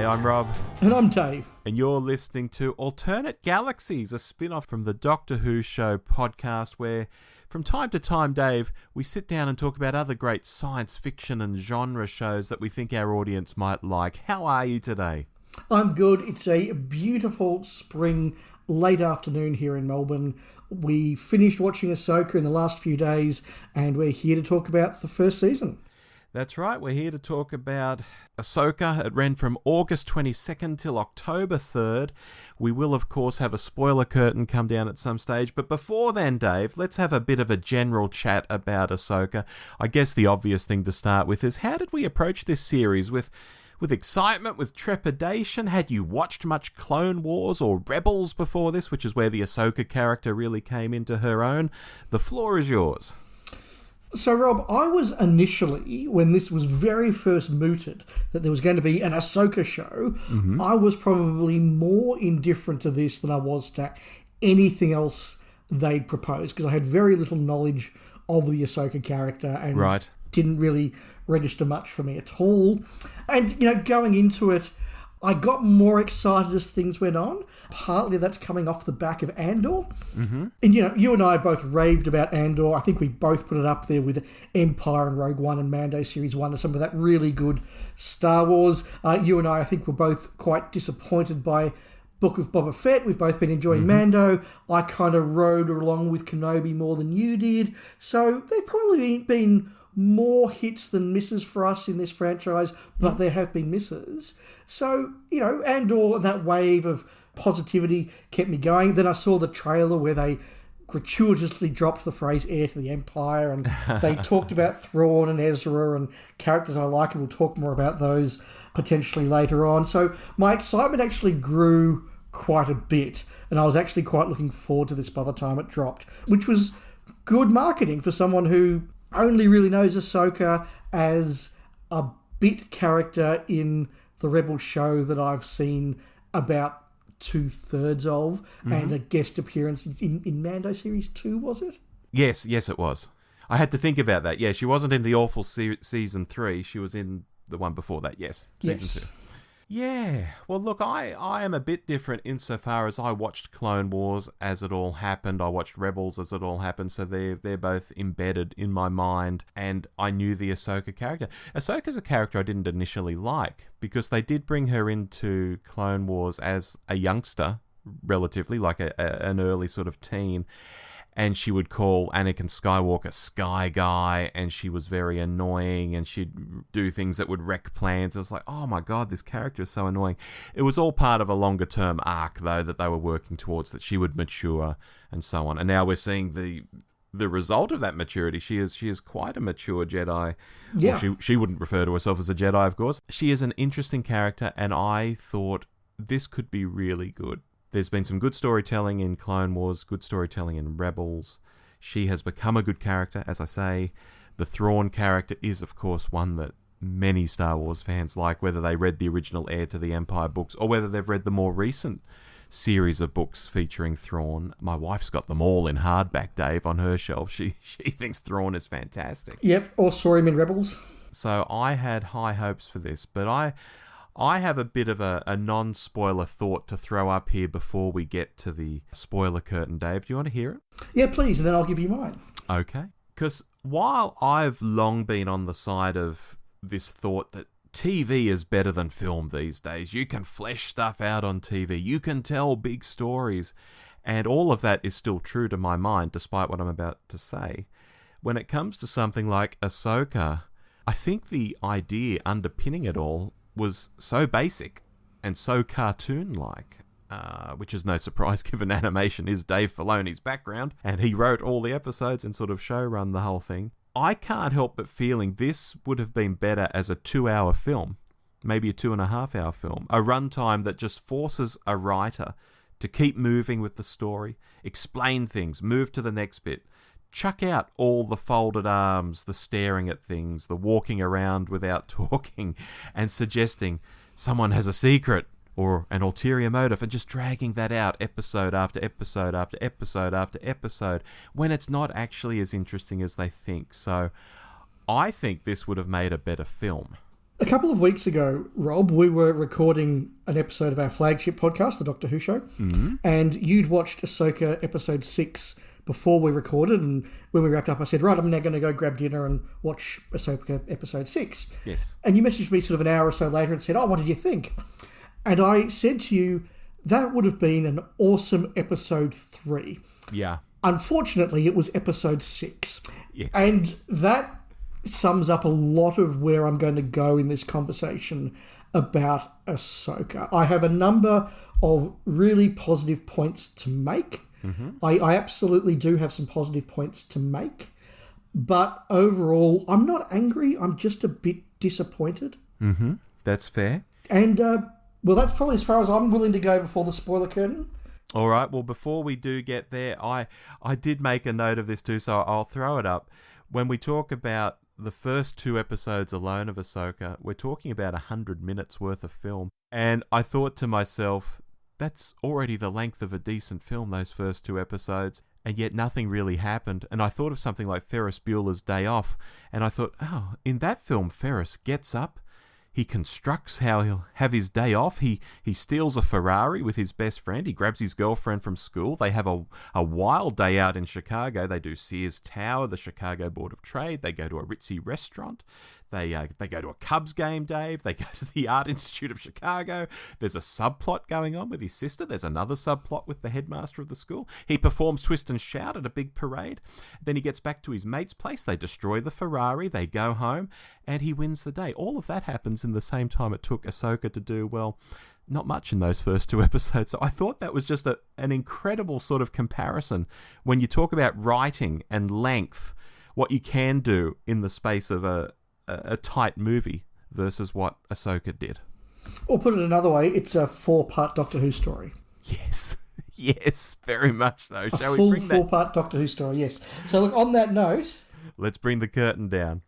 I'm Rob. And I'm Dave. And you're listening to Alternate Galaxies, a spin-off from the Doctor Who Show podcast where, from time to time, Dave, we sit down and talk about other great science fiction and genre shows that we think our audience might like. How are you today? I'm good. It's a beautiful spring, late afternoon here in Melbourne. We finished watching Ahsoka in the last few days, and we're here to talk about the first season. That's right, we're here to talk about Ahsoka. It ran from August 22nd till October 3rd. We will, of course, have a spoiler curtain come down at some stage, but before then, Dave, let's have a bit of a general chat about Ahsoka. I guess the obvious thing to start with is, how did we approach this series? With excitement, with trepidation? Had you watched much Clone Wars or Rebels before this, which is where the Ahsoka character really came into her own? The floor is yours. So, Rob, I was initially, when this was very first mooted, that there was going to be an Ahsoka show, I was probably more indifferent to this than I was to anything else they'd proposed, because I had very little knowledge of the Ahsoka character and didn't really register much for me at all. And, going into it, I got more excited as things went on. Partly that's coming off the back of Andor. And, you and I both raved about Andor. I think we both put it up there with Empire and Rogue One and Mando Series 1 and some of that really good Star Wars. You and I think, were both quite disappointed by Book of Boba Fett. We've both been enjoying Mando. I kind of rode along with Kenobi more than you did. So they've probably been more hits than misses for us in this franchise, but there have been misses. So, Andor, that wave of positivity kept me going. Then I saw the trailer where they gratuitously dropped the phrase heir to the Empire, and they talked about Thrawn and Ezra and characters I like, and we'll talk more about those potentially later on. So my excitement actually grew quite a bit, and I was actually quite looking forward to this by the time it dropped, which was good marketing for someone who only really knows Ahsoka as a bit character in the Rebel show that I've seen about 2/3 of, and a guest appearance in Mando Series 2, was it? Yes, it was. I had to think about that. Yeah, she wasn't in the awful season 3. She was in the one before that, season 2. Yeah, well, look, I am a bit different insofar as I watched Clone Wars as it all happened. I watched Rebels as it all happened, so they're both embedded in my mind, and I knew the Ahsoka character. Ahsoka's a character I didn't initially like, because they did bring her into Clone Wars as a youngster, relatively, like an early sort of teen, and she would call Anakin Skywalker Sky Guy, and she was very annoying, and she'd do things that would wreck plans. I was like, oh my God, this character is so annoying. It was all part of a longer term arc, though, that they were working towards, that she would mature and so on. And now we're seeing the result of that maturity. She is quite a mature Jedi. Yeah. Well, she wouldn't refer to herself as a Jedi, of course. She is an interesting character, and I thought this could be really good. There's been some good storytelling in Clone Wars, good storytelling in Rebels. She has become a good character, as I say. The Thrawn character is, of course, one that many Star Wars fans like, whether they read the original Heir to the Empire books or whether they've read the more recent series of books featuring Thrawn. My wife's got them all in hardback, Dave, on her shelf. She thinks Thrawn is fantastic. Yep, or saw him in Rebels. So I had high hopes for this, but I have a bit of a non-spoiler thought to throw up here before we get to the spoiler curtain, Dave. Do you want to hear it? Yeah, please, and then I'll give you mine. Okay. Because while I've long been on the side of this thought that TV is better than film these days, you can flesh stuff out on TV, you can tell big stories, and all of that is still true to my mind, despite what I'm about to say. When it comes to something like Ahsoka, I think the idea underpinning it all was so basic and so cartoon-like, which is no surprise given animation is Dave Filoni's background, and he wrote all the episodes and sort of show-run the whole thing. I can't help but feeling this would have been better as a 2-hour film, maybe a 2.5-hour film, a runtime that just forces a writer to keep moving with the story, explain things, move to the next bit, chuck out all the folded arms, the staring at things, the walking around without talking, and suggesting someone has a secret or an ulterior motive, and just dragging that out episode after episode after episode after episode, when it's not actually as interesting as they think. So I think this would have made a better film. A couple of weeks ago, Rob, we were recording an episode of our flagship podcast, The Doctor Who Show, and you'd watched Ahsoka episode 6 before we recorded, and when we wrapped up, I said, right, I'm now going to go grab dinner and watch Ahsoka episode 6. Yes. And you messaged me sort of an hour or so later and said, oh, what did you think? And I said to you, that would have been an awesome episode 3. Yeah. Unfortunately, it was episode 6. Yes. And that sums up a lot of where I'm going to go in this conversation about Ahsoka. I have a number of really positive points to make. I absolutely do have some positive points to make. But overall, I'm not angry. I'm just a bit disappointed. That's fair. And, well, that's probably as far as I'm willing to go before the spoiler curtain. All right. Well, before we do get there, I did make a note of this too, so I'll throw it up. When we talk about the first 2 episodes alone of Ahsoka, we're talking about 100 minutes worth of film. And I thought to myself, that's already the length of a decent film, those first 2 episodes, and yet nothing really happened. And I thought of something like Ferris Bueller's Day Off, and I thought, oh, in that film, Ferris gets up, he constructs how he'll have his day off. He steals a Ferrari with his best friend. He grabs his girlfriend from school. They have a wild day out in Chicago. They do Sears Tower, the Chicago Board of Trade. They go to a ritzy restaurant. They go to a Cubs game, Dave. They go to the Art Institute of Chicago. There's a subplot going on with his sister. There's another subplot with the headmaster of the school. He performs Twist and Shout at a big parade. Then he gets back to his mate's place. They destroy the Ferrari. They go home, and he wins the day. All of that happens in the same time it took Ahsoka to do, well, not much in those first 2 episodes. So I thought that was just an incredible sort of comparison when you talk about writing and length, what you can do in the space of a tight movie versus what Ahsoka did. Or put it another way, it's a 4-part Doctor Who story. Yes. Yes, very much so. Shall we bring that? A full 4-part Doctor Who story, yes. So look, on that note, let's bring the curtain down.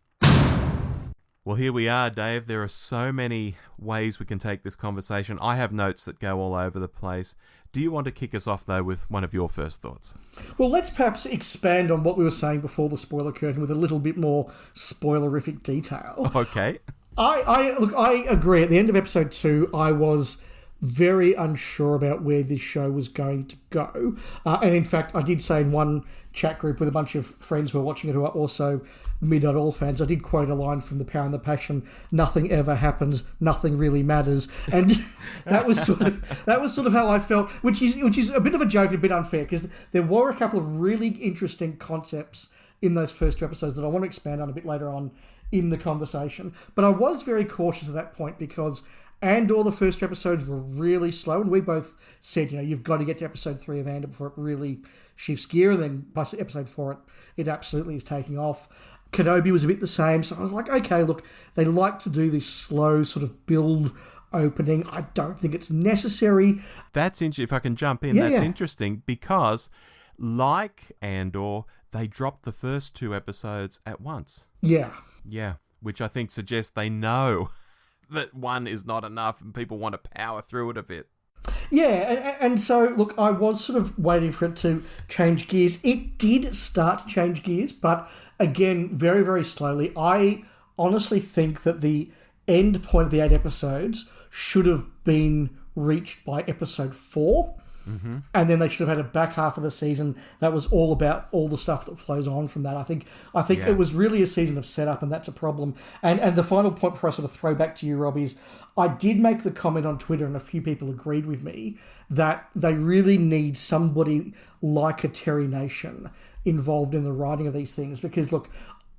Well, here we are, Dave. There are so many ways we can take this conversation. I have notes that go all over the place. Do you want to kick us off, though, with one of your first thoughts? Well, let's perhaps expand on what we were saying before the spoiler curtain with a little bit more spoilerific detail. Okay. I agree. At the end of episode 2, I was very unsure about where this show was going to go. And in fact, I did say in one chat group with a bunch of friends who are watching it who are also Midnight Oil fans, I did quote a line from The Power and the Passion, nothing ever happens, nothing really matters. And that was sort of how I felt, which is a bit of a joke and a bit unfair, because there were a couple of really interesting concepts in those first 2 episodes that I want to expand on a bit later on in the conversation. But I was very cautious at that point because all the first 2 episodes were really slow, and we both said, you've got to get to episode 3 of Andor before it really shifts gear, and then by episode 4 it absolutely is taking off. Kenobi was a bit the same, so I was like, okay, look, they like to do this slow sort of build opening. I don't think it's necessary. That's interesting. If I can jump in, that's interesting because, like Andor, they dropped the first 2 episodes at once. Yeah. Yeah, which I think suggests they know that 1 is not enough and people want to power through it a bit. Yeah, and so, look, I was sort of waiting for it to change gears. It did start to change gears, but again, very, very slowly. I honestly think that the end point of the 8 episodes should have been reached by episode 4. Mm-hmm. And then they should have had a back half of the season that was all about all the stuff that flows on from that. I think it was really a season of setup, and that's a problem. And the final point before I sort of throw back to you, Rob, is I did make the comment on Twitter, and a few people agreed with me, that they really need somebody like a Terry Nation involved in the writing of these things. Because, look,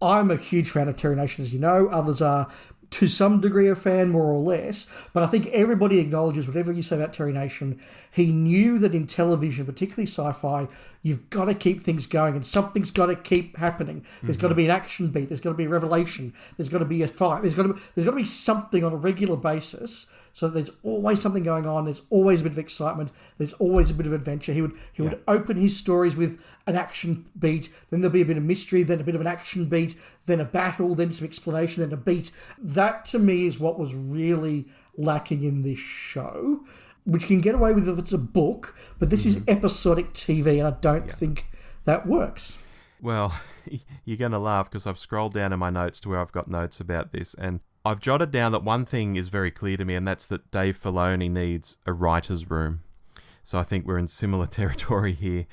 I'm a huge fan of Terry Nation, as you know. Others are to some degree a fan, more or less, but I think everybody acknowledges, whatever you say about Terry Nation, he knew that in television, particularly sci-fi, you've got to keep things going and something's got to keep happening. There's got to be an action beat, there's got to be a revelation, there's got to be a fight, there's got to be something on a regular basis, so that there's always something going on, there's always a bit of excitement, there's always a bit of adventure. He would open his stories with an action beat, then there'll be a bit of mystery, then a bit of an action beat, then a battle, then some explanation, then a beat. That, to me, is what was really lacking in this show, which can get away with if it's a book, but this is episodic TV, and I don't think that works. Well, you're going to laugh because I've scrolled down in my notes to where I've got notes about this, and I've jotted down that one thing is very clear to me, and that's that Dave Filoni needs a writer's room. So I think we're in similar territory here.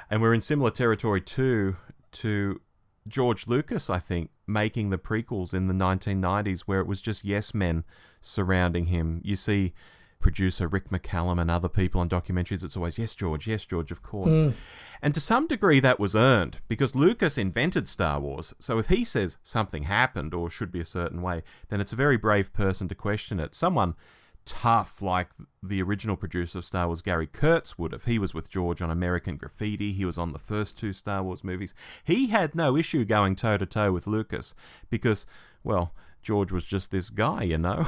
And we're in similar territory too to George Lucas, I think, making the prequels in the 1990s where it was just yes men surrounding him. You see producer Rick McCallum and other people on documentaries, it's always, yes, George, of course. And to some degree that was earned because Lucas invented Star Wars. So if he says something happened or should be a certain way, then it's a very brave person to question it. Someone tough like the original producer of Star Wars, Gary Kurtz, would have. He was with George on American Graffiti. He was on the first 2 Star Wars movies. He had no issue going toe-to-toe with Lucas because, well, George was just this guy, you know.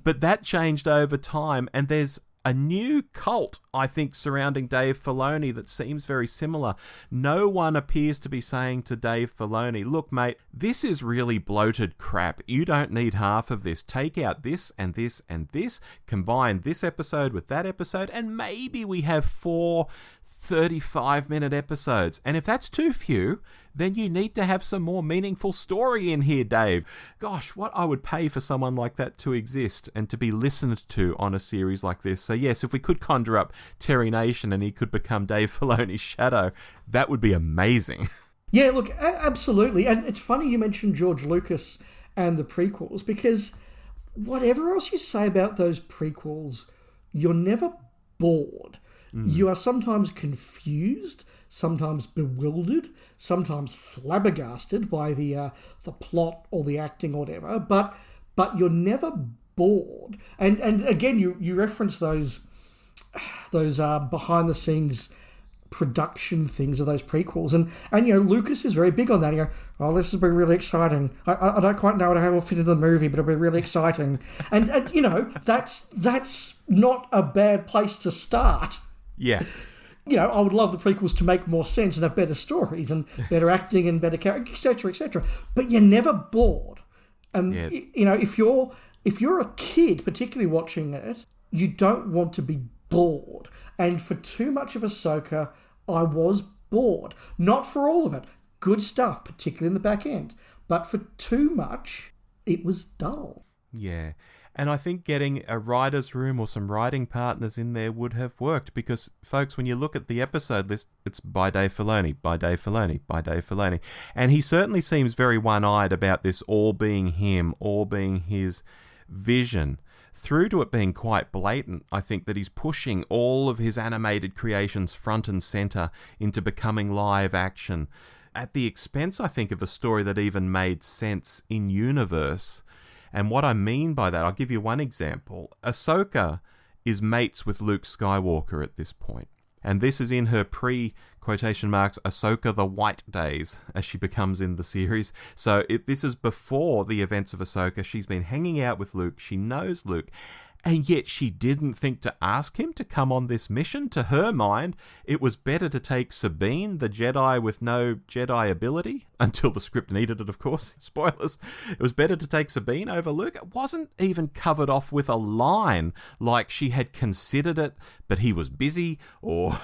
But that changed over time, and there's a new cult, I think, surrounding Dave Filoni that seems very similar. No one appears to be saying to Dave Filoni, look, mate, this is really bloated crap. You don't need half of this. Take out this and this and this. Combine this episode with that episode, and maybe we have 4 35-minute episodes. And if that's too few, then you need to have some more meaningful story in here, Dave. Gosh, what I would pay for someone like that to exist and to be listened to on a series like this. So yes, if we could conjure up Terry Nation and he could become Dave Filoni's shadow, that would be amazing. Yeah, look, absolutely. And it's funny you mentioned George Lucas and the prequels, because whatever else you say about those prequels, you're never bored. You are sometimes confused, sometimes bewildered, sometimes flabbergasted by the plot or the acting or whatever, but you're never bored. And again, you reference those behind the scenes production things of those prequels, and you know, Lucas is very big on that. You go, oh, this will be really exciting. I don't quite know how it will fit into the movie, but it'll be really exciting. And you know, that's not a bad place to start. Yeah. You know, I would love the prequels to make more sense and have better stories and better acting and better characters, etc., etc. But you're never bored. And you know, if you're a kid, particularly watching it, you don't want to be bored. And for too much of Ahsoka, I was bored. Not for all of it. Good stuff, particularly in the back end. But for too much, it was dull. Yeah. And I think getting a writer's room or some writing partners in there would have worked because, folks, when you look at the episode list, it's by Dave Filoni, by Dave Filoni, by Dave Filoni. And he certainly seems very one-eyed about this all being him, all being his vision, through to it being quite blatant. I think that he's pushing all of his animated creations front and centre into becoming live action at the expense, I think, of a story that even made sense in universe. And what I mean by that, I'll give you one example. Ahsoka is mates with Luke Skywalker at this point. And this is in her pre-quotation marks Ahsoka the White days, as she becomes in the series. So this is before the events of Ahsoka. She's been hanging out with Luke. She knows Luke. And yet she didn't think to ask him to come on this mission. To her mind, it was better to take Sabine, the Jedi with no Jedi ability, until the script needed it, of course. Spoilers. It was better to take Sabine over Luke. It wasn't even covered off with a line like she had considered it, but he was busy, or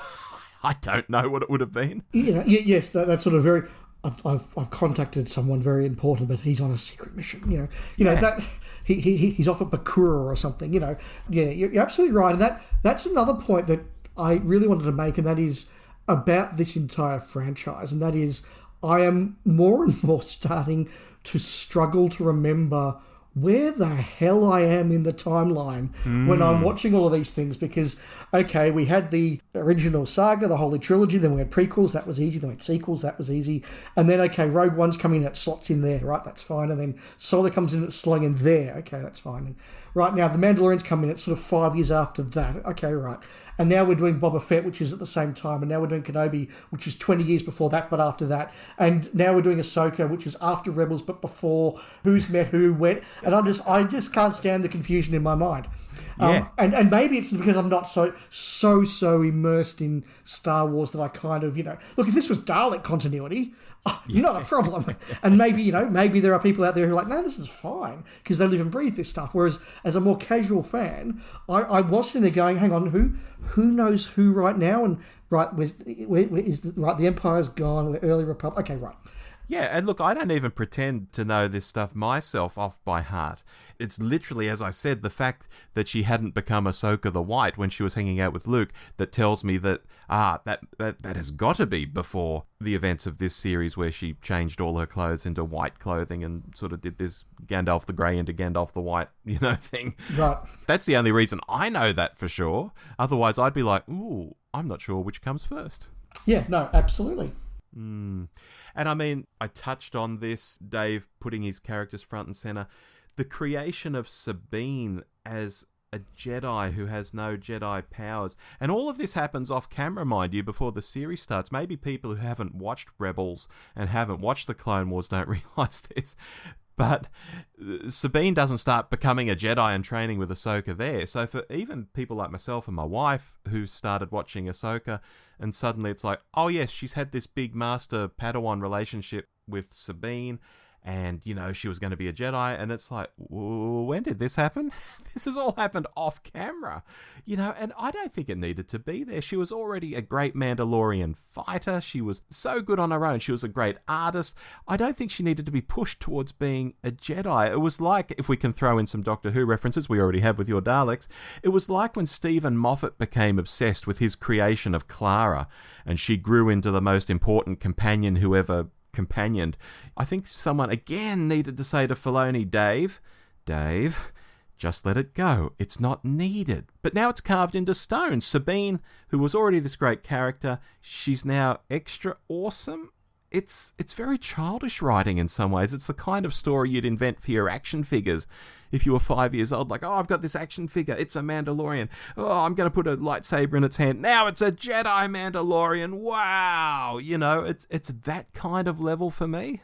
I don't know what it would have been. Yes, that's sort of very... I've contacted someone very important, but he's on a secret mission. You know that he's off at Bakura or something. You know, yeah, you're absolutely right, and that's another point that I really wanted to make, and that is about this entire franchise, and that is I am more and more starting to struggle to remember where the hell I am in the timeline when I'm watching all of these things, because, okay, we had the original saga, the Holy Trilogy, then we had prequels, that was easy, then we had sequels, that was easy, and then, okay, Rogue One's coming in, it slots in there, right, that's fine, and then Solo comes in, it's slung in there, okay, that's fine, and right now, The Mandalorian's coming in, it's sort of 5 years after that, okay, right, and now we're doing Boba Fett, which is at the same time, and now we're doing Kenobi, which is 20 years before that, but after that, and now we're doing Ahsoka, which is after Rebels, but before who's met who, when, and I just can't stand the confusion in my mind. And maybe it's because I'm not so immersed in Star Wars that I kind of, look, if this was Dalek continuity, not a problem. And maybe there are people out there who are like, no, this is fine, because they live and breathe this stuff. Whereas as a more casual fan, I was sitting there going, hang on, who knows who right now? And right, where is right, the Empire's gone, we're early Republic. Okay, right. Yeah, and look, I don't even pretend to know this stuff myself off by heart. It's literally, as I said, the fact that she hadn't become Ahsoka the White when she was hanging out with Luke that tells me that, that has got to be before the events of this series where she changed all her clothes into white clothing and sort of did this Gandalf the Grey into Gandalf the White, thing. Right. That's the only reason I know that for sure. Otherwise, I'd be like, ooh, I'm not sure which comes first. Yeah, no, absolutely. And I mean, I touched on this, Dave putting his characters front and center. The creation of Sabine as a Jedi who has no Jedi powers. And all of this happens off camera, mind you, before the series starts. Maybe people who haven't watched Rebels and haven't watched the Clone Wars don't realise this. But Sabine doesn't start becoming a Jedi and training with Ahsoka there. So for even people like myself and my wife who started watching Ahsoka, and suddenly it's like, oh yes, she's had this big master-Padawan relationship with Sabine, and, she was going to be a Jedi, and it's like, when did this happen? This has all happened off camera, and I don't think it needed to be there. She was already a great Mandalorian fighter. She was so good on her own. She was a great artist. I don't think she needed to be pushed towards being a Jedi. It was like, if we can throw in some Doctor Who references, we already have with your Daleks, it was like when Stephen Moffat became obsessed with his creation of Clara, and she grew into the most important companion who ever companioned. I think someone again needed to say to Filoni, Dave, just let it go. It's not needed. But now it's carved into stone. Sabine, who was already this great character, she's now extra awesome. It's very childish writing in some ways. It's the kind of story you'd invent for your action figures if you were 5 years old. Like, I've got this action figure. It's a Mandalorian. Oh, I'm going to put a lightsaber in its hand. Now it's a Jedi Mandalorian. Wow. It's that kind of level for me.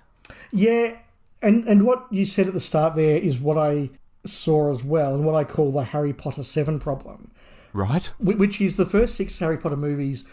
Yeah, and what you said at the start there is what I saw as well, and what I call the Harry Potter 7 problem. Right. Which is the first 6 Harry Potter movies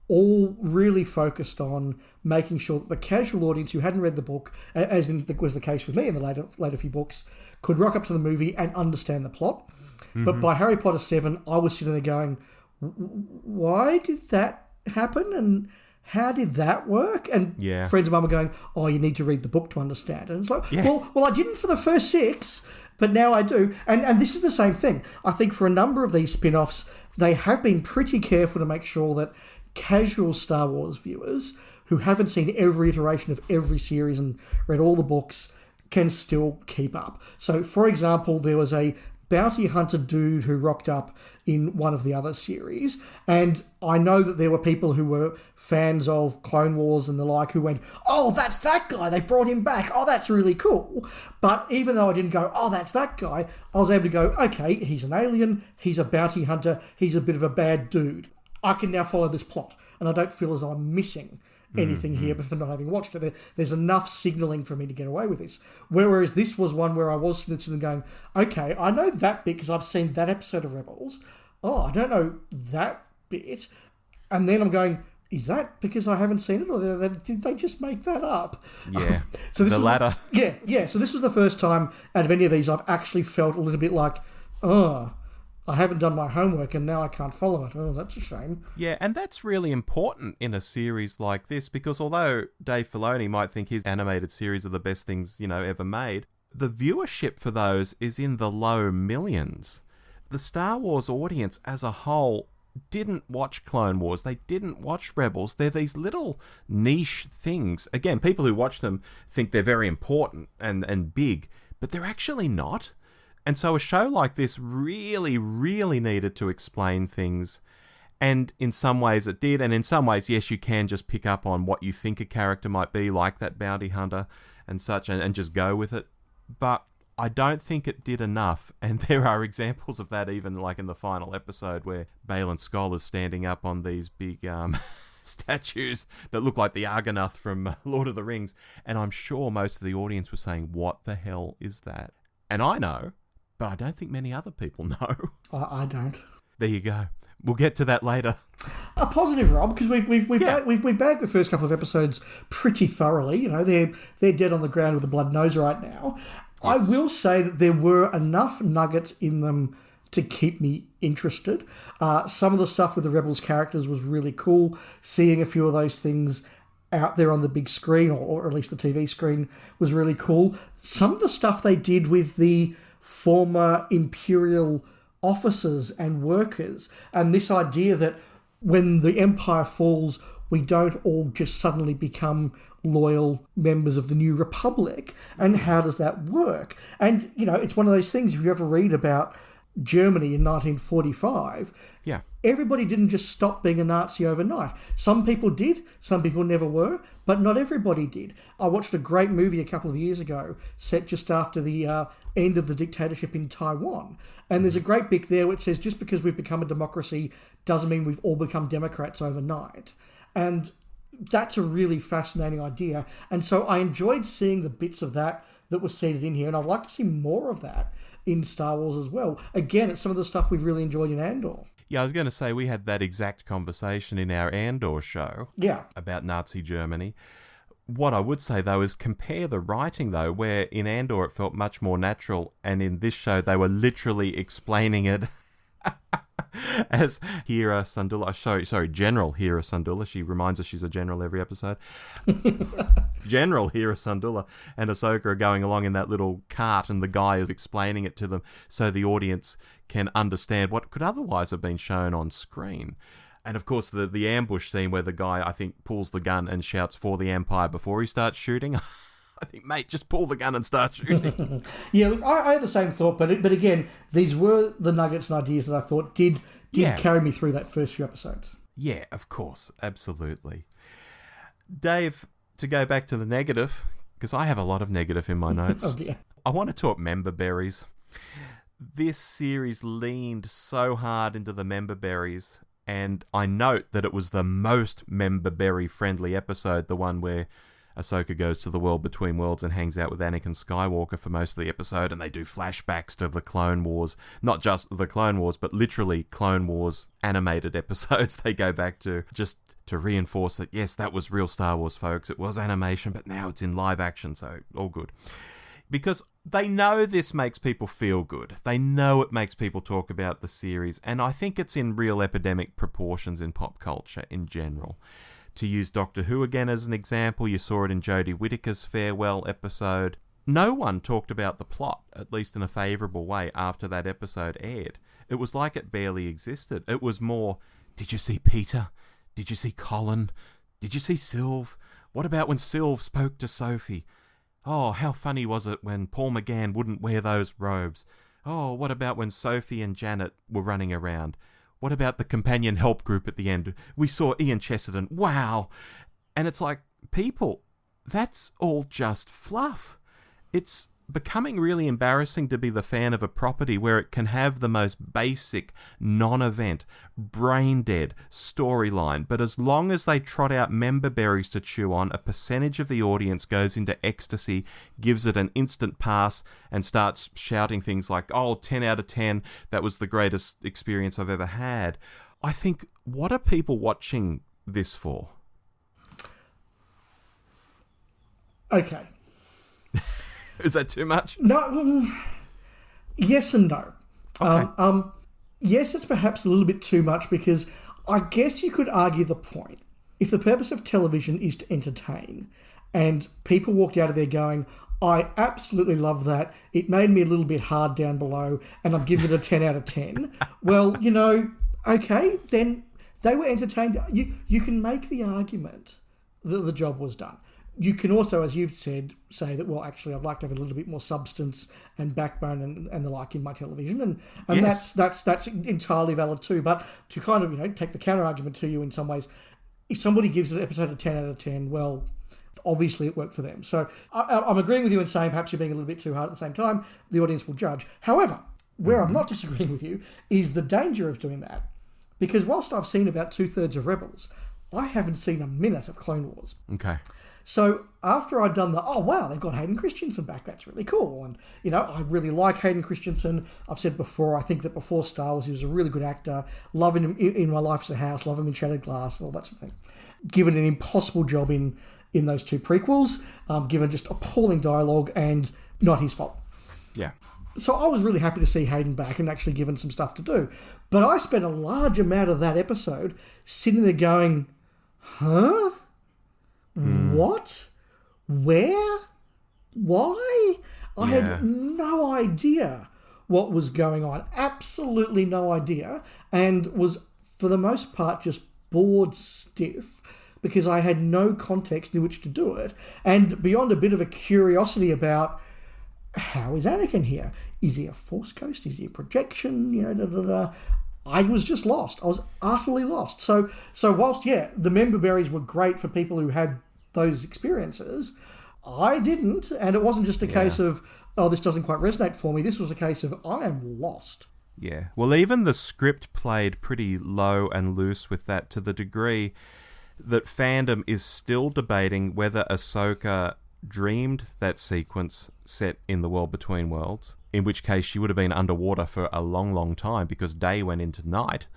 all really focused on making sure that the casual audience who hadn't read the book, as was the case with me in the later few books, could rock up to the movie and understand the plot. Mm-hmm. But by Harry Potter 7, I was sitting there going, why did that happen? And how did that work? And friends of mine were going, oh, you need to read the book to understand. And it's like, well, I didn't for the first 6, but now I do. And this is the same thing. I think for a number of these spin-offs, they have been pretty careful to make sure that casual Star Wars viewers who haven't seen every iteration of every series and read all the books can still keep up. So, for example, there was a bounty hunter dude who rocked up in one of the other series, and I know that there were people who were fans of Clone Wars and the like who went, oh, that's that guy, they brought him back, oh, that's really cool. But even though I didn't go, oh, that's that guy, I was able to go, okay, he's an alien, he's a bounty hunter, he's a bit of a bad dude. I can now follow this plot, and I don't feel as I'm missing anything here for not having watched it. There's enough signalling for me to get away with this. Whereas this was one where I was sitting going, okay, I know that bit because I've seen that episode of Rebels. Oh, I don't know that bit. And then I'm going, is that because I haven't seen it, or did they just make that up? Yeah, so this the latter. Yeah. So this was the first time out of any of these I've actually felt a little bit like, oh, I haven't done my homework and now I can't follow it. Oh, that's a shame. Yeah, and that's really important in a series like this, because although Dave Filoni might think his animated series are the best things, ever made, the viewership for those is in the low millions. The Star Wars audience as a whole didn't watch Clone Wars. They didn't watch Rebels. They're these little niche things. Again, people who watch them think they're very important and big, but they're actually not. And so a show like this really, really needed to explain things. And in some ways it did. And in some ways, yes, you can just pick up on what you think a character might be, like that bounty hunter and such, and just go with it. But I don't think it did enough. And there are examples of that even like in the final episode where Baylan Skoll is standing up on these big statues that look like the Argonath from Lord of the Rings. And I'm sure most of the audience was saying, what the hell is that? And I know, but I don't think many other people know. I don't. There you go. We'll get to that later. A positive, Rob, because we've bagged the first couple of episodes pretty thoroughly. They're dead on the ground with a blood nose right now. Yes. I will say that there were enough nuggets in them to keep me interested. Some of the stuff with the Rebels characters was really cool. Seeing a few of those things out there on the big screen, or at least the TV screen, was really cool. Some of the stuff they did with the former Imperial officers and workers, and this idea that when the Empire falls, we don't all just suddenly become loyal members of the New Republic. And how does that work? And, it's one of those things, if you ever read about Germany in 1945, everybody didn't just stop being a Nazi overnight. Some people did, some people never were, but not everybody did. I watched a great movie a couple of years ago set just after the end of the dictatorship in Taiwan. And there's a great bit there which says just because we've become a democracy doesn't mean we've all become Democrats overnight. And that's a really fascinating idea. And so I enjoyed seeing the bits of that were seeded in here, and I'd like to see more of that in Star Wars as well. Again, it's some of the stuff we've really enjoyed in Andor. Yeah, I was going to say, we had that exact conversation in our Andor show about Nazi Germany. What I would say, though, is compare the writing, though, where in Andor it felt much more natural, and in this show they were literally explaining it as Hera Syndulla. Sorry, General Hera Syndulla. She reminds us she's a general every episode. General Hera Syndulla and Ahsoka are going along in that little cart, and the guy is explaining it to them so the audience can understand what could otherwise have been shown on screen. And of course, the ambush scene where the guy, I think, pulls the gun and shouts for the Empire before he starts shooting. I think, mate, just pull the gun and start shooting. Yeah, look, I had the same thought, but again, these were the nuggets and ideas that I thought did carry me through that first few episodes. Yeah, of course, absolutely. Dave, to go back to the negative, because I have a lot of negative in my notes. Oh dear. I want to talk member berries. This series leaned so hard into the member berries, and I note that it was the most member berry friendly episode, the one where Ahsoka goes to the world between worlds and hangs out with Anakin Skywalker for most of the episode, and they do flashbacks to the Clone Wars. Not just the Clone Wars, but literally Clone Wars animated episodes they go back to, just to reinforce that, yes, that was real Star Wars, folks. It was animation, but now it's in live action, so all good. Because they know this makes people feel good. They know it makes people talk about the series, and I think it's in real epidemic proportions in pop culture in general. To use Doctor Who again as an example, you saw it in Jodie Whittaker's farewell episode. No one talked about the plot, at least in a favourable way, after that episode aired. It was like it barely existed. It was more, did you see Peter? Did you see Colin? Did you see Sylve? What about when Sylve spoke to Sophie? Oh, how funny was it when Paul McGann wouldn't wear those robes? Oh, what about when Sophie and Janet were running around? What about the companion help group at the end? We saw Ian Chesterton. Wow. And it's like, people, that's all just fluff. It's becoming really embarrassing to be the fan of a property where it can have the most basic, non-event, brain-dead storyline, but as long as they trot out member berries to chew on, a percentage of the audience goes into ecstasy, gives it an instant pass, and starts shouting things like, oh, 10 out of 10, that was the greatest experience I've ever had. I think, what are people watching this for? Okay. Is that too much? No. Yes and no. Okay. Yes, it's perhaps a little bit too much because I guess you could argue the point. If the purpose of television is to entertain and people walked out of there going, I absolutely love that, it made me a little bit hard down below and I'm giving it a 10 out of 10. Well, okay, then they were entertained. You can make the argument that the job was done. You can also, as you've said, say that, well, actually, I'd like to have a little bit more substance and backbone and the like in my television, and yes, that's entirely valid too. But to kind of take the counter argument to you in some ways, if somebody gives an episode a 10 out of 10, well, obviously it worked for them. So I'm agreeing with you in saying perhaps you're being a little bit too hard at the same time. The audience will judge. However, where I'm not disagreeing with you is the danger of doing that, because whilst I've seen about 2/3 of Rebels, I haven't seen a minute of Clone Wars. Okay. So after I'd done oh wow, they've got Hayden Christensen back, that's really cool. And, I really like Hayden Christensen. I've said before, I think that before Star Wars, he was a really good actor. Loving him in My Life as a House, love him in Shattered Glass, and all that sort of thing. Given an impossible job in those two prequels, given just appalling dialogue and not his fault. Yeah. So I was really happy to see Hayden back and actually given some stuff to do. But I spent a large amount of that episode sitting there going, huh? What? Where? Why? I had no idea what was going on. Absolutely no idea. And was, for the most part, just bored stiff because I had no context in which to do it. And beyond a bit of a curiosity about how is Anakin here? Is he a Force ghost? Is he a projection? I was just lost. I was utterly lost. So whilst, the member berries were great for people who had those experiences, I didn't. And it wasn't just a case of, oh, this doesn't quite resonate for me. This was a case of, I am lost. Yeah. Well, even the script played pretty low and loose with that, to the degree that fandom is still debating whether Ahsoka dreamed that sequence set in the world between worlds, in which case she would have been underwater for a long, long time because day went into night.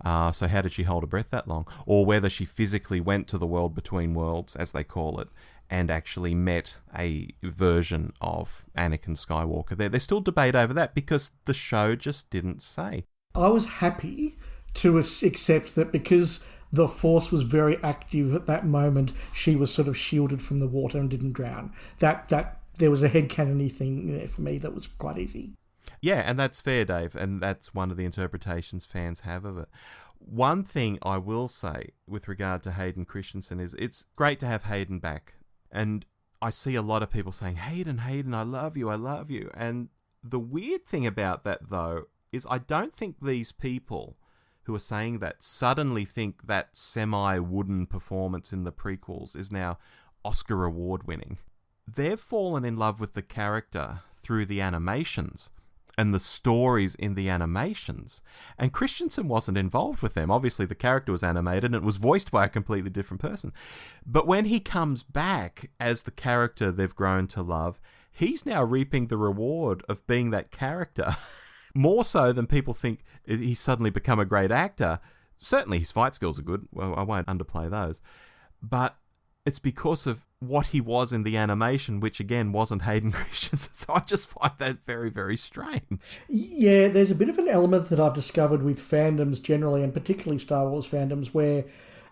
So how did she hold her breath that long? Or whether she physically went to the world between worlds, as they call it, and actually met a version of Anakin Skywalker there. There's still debate over that because the show just didn't say. I was happy to accept that because the Force was very active at that moment, she was sort of shielded from the water and didn't drown. That there was a headcanon-y thing there for me that was quite easy. Yeah, and that's fair, Dave, and that's one of the interpretations fans have of it. One thing I will say with regard to Hayden Christensen is it's great to have Hayden back. And I see a lot of people saying, Hayden, I love you. And the weird thing about that, though, is I don't think these people who are saying that suddenly think that semi-wooden performance in the prequels is now Oscar award winning. They've fallen in love with the character through the animations and the stories in the animations. And Christensen wasn't involved with them. Obviously, the character was animated and it was voiced by a completely different person. But when he comes back as the character they've grown to love, he's now reaping the reward of being that character. More so than people think he's suddenly become a great actor. Certainly his fight skills are good. Well, I won't underplay those. But it's because of what he was in the animation, which again wasn't Hayden Christensen. So I just find that very, very strange. Yeah, there's a bit of an element that I've discovered with fandoms generally, and particularly Star Wars fandoms, where,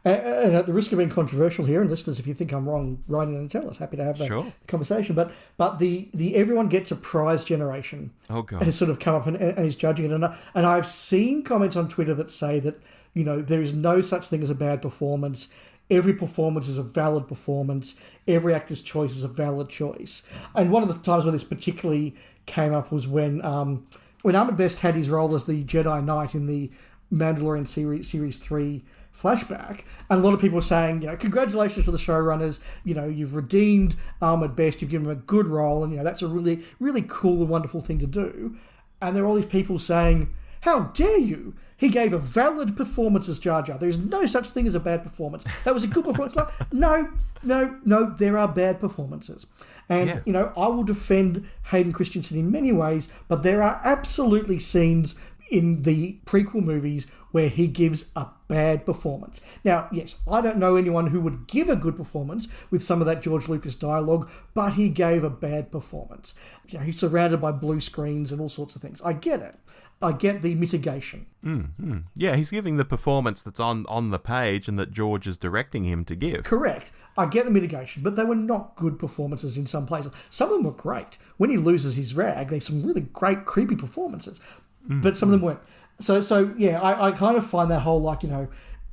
and at the risk of being controversial here, and listeners, if you think I'm wrong, write in and tell us. Happy to have that conversation. But the everyone gets a prize generation has sort of come up and is judging it. And I've seen comments on Twitter that say that, there is no such thing as a bad performance. Every performance is a valid performance. Every actor's choice is a valid choice. And one of the times when this particularly came up was when Ahmed Best had his role as the Jedi Knight in the Mandalorian Series 3 flashback. And a lot of people were saying, congratulations to the showrunners. You've redeemed Ahmed Best. You've given him a good role. And, that's a really, really cool and wonderful thing to do. And there are all these people saying, how dare you? He gave a valid performance as Jar Jar. There is no such thing as a bad performance. That was a good performance. No, there are bad performances. And, I will defend Hayden Christensen in many ways, but there are absolutely scenes in the prequel movies where he gives a bad performance. Now, yes, I don't know anyone who would give a good performance with some of that George Lucas dialogue, but he gave a bad performance. He's surrounded by blue screens and all sorts of things. I get it. I get the mitigation. Mm-hmm. Yeah, he's giving the performance that's on the page and that George is directing him to give. Correct. I get the mitigation, but they were not good performances in some places. Some of them were great. When he loses his rag, there's some really great, creepy performances, but some of them weren't. So yeah, I kind of find that whole,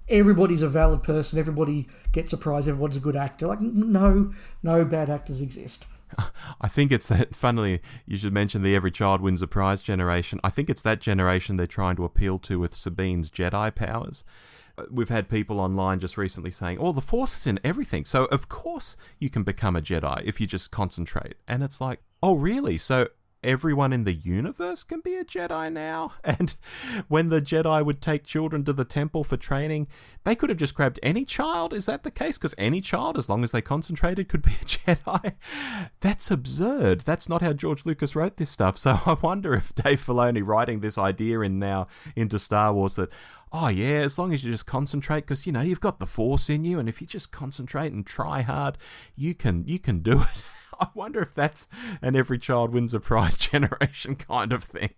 everybody's a valid person, everybody gets a prize, everybody's a good actor. No bad actors exist. I think it's that, funnily, you should mention the every child wins a prize generation. I think it's that generation they're trying to appeal to with Sabine's Jedi powers. We've had people online just recently saying, the Force is in everything, so of course you can become a Jedi if you just concentrate. And it's like, oh really? So everyone in the universe can be a Jedi now? And when the Jedi would take children to the temple for training, they could have just grabbed any child. Is that the case? Because any child, as long as they concentrated, could be a Jedi? That's absurd. That's not how George Lucas wrote this stuff. So I wonder if Dave Filoni writing this idea into Star Wars that, as long as you just concentrate, because, you've got the Force in you, and if you just concentrate and try hard, you can do it. I wonder if that's an every child wins a prize generation kind of thing.